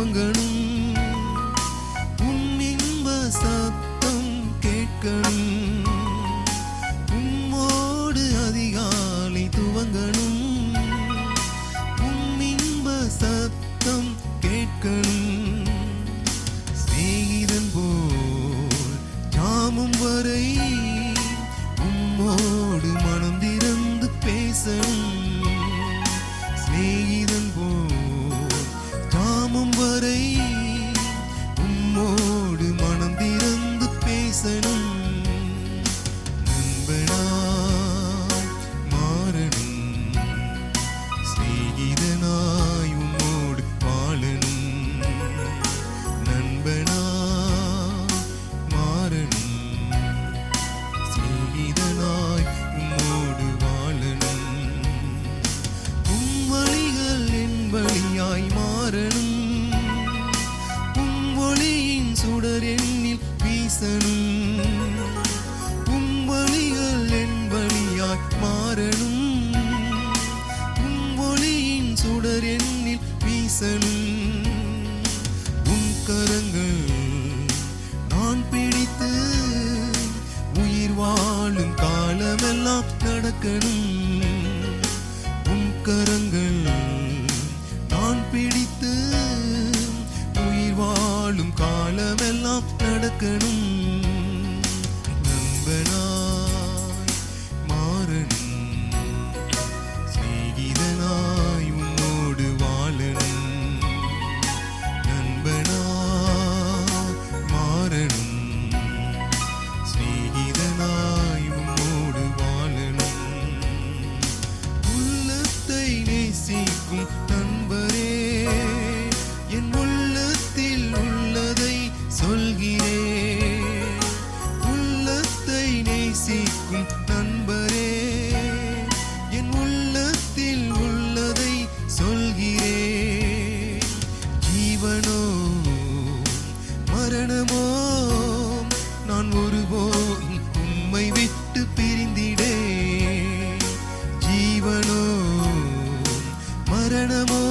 துவங்கணும், உன் இன்ப சத்தம் கேட்கணும், உம்மோடு அதிகாலை துவங்கணும், உன் இன்ப சத்தம் கேட்கணும். சிநேகிதன் போல் ஜாமும் வரை உம்மோடு மனம் திறந்து பேசணும். சிநேகிதன் போல் ஜாமும் வரை உம்மோடு மனம் திறந்து பேசணும். நண்பனாய் மாறணும், சிநேகிதனாய் உம்மோடு வாழணும். நண்பனாய் மாறணும், சிநேகிதனாய் உம்மோடு வாழணும். உம் வழிகள் என் வழியாய் மாறணும், உம் ஒளியின் சுடர் என்னில் வீசணும். உம் வழிகள் என் வழியாய் மாறணும், உம் ஒளியின் சுடர் என்னில் வீசணும். உன் கரங்கள் நான் பிடித்து உயிர் வாழும் காலமெல்லாம் நடக்கணும். உன் கரங்கள் நான் பிடித்து உயிர் வாழும் காலமெல்லாம் நடக்கணும். நண்பனாய் மாறணும், சிநேகிதனாய் உம்மோடு வாழணும். நண்பனாய் மாறணும், சிநேகிதனாய் உம்மோடு வாழணும். உள்ளத்தை நேசிக்கும் நண்பரே, என் உள்ளத்தில் உள்ளதை சொல்கிறேன். உள்ளத்தை நேசிக்கும் நண்பரே, என் உள்ளத்தில் உள்ளதை சொல்கிறேன். ஜீவனோ மரணமோ நான் ஒருபோதும் உம்மை விட்டு பிரிந்திடேன். ஜீவனோ மரணமோ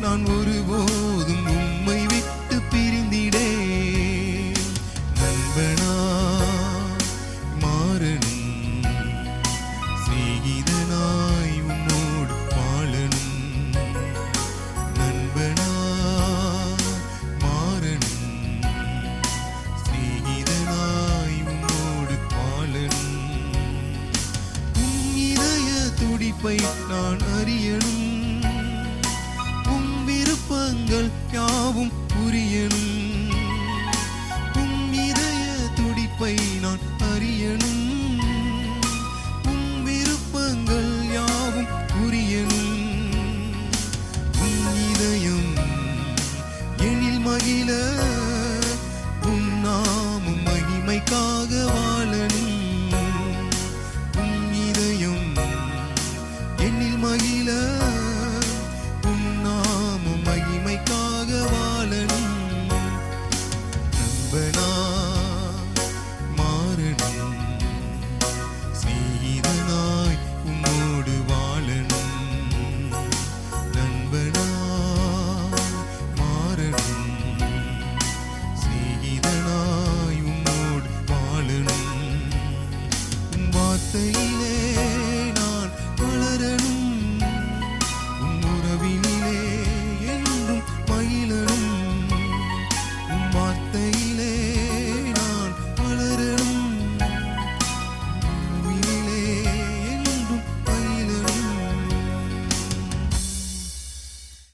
நான் ஒருபோதும் உம்மை விட்டு பிரிந்திடேன். நண்பனாய் மாறணும், சிநேகிதனாய் உம்மோடு வாழணும். நண்பனாய் மாறணும், சிநேகிதனாய் உம்மோடு வாழணும். உம் இதய துடிப்பை நான் அறியணும், உம் விருப்பங்கள் யாவும் புரியணும். உம் இதய துடிப்பை நான் அறியணும், உம் விருப்பங்கள் யாவும் புரியணும். உம் இதயம் எனில் மகிழ உம் நாமம் மகிமைக்காக வாழணும். உம் இதயம் எனில் மகிழ உம் நாமம் மகிமைக்காக வாழணும். நண்பனாய் மாறணும், சிநேகிதனாய் உம்மோடு வாழணும். நண்பனாய் மாறணும், சிநேகிதனாய் உம்மோடு வாழணும். உம் வார்த்தையிலே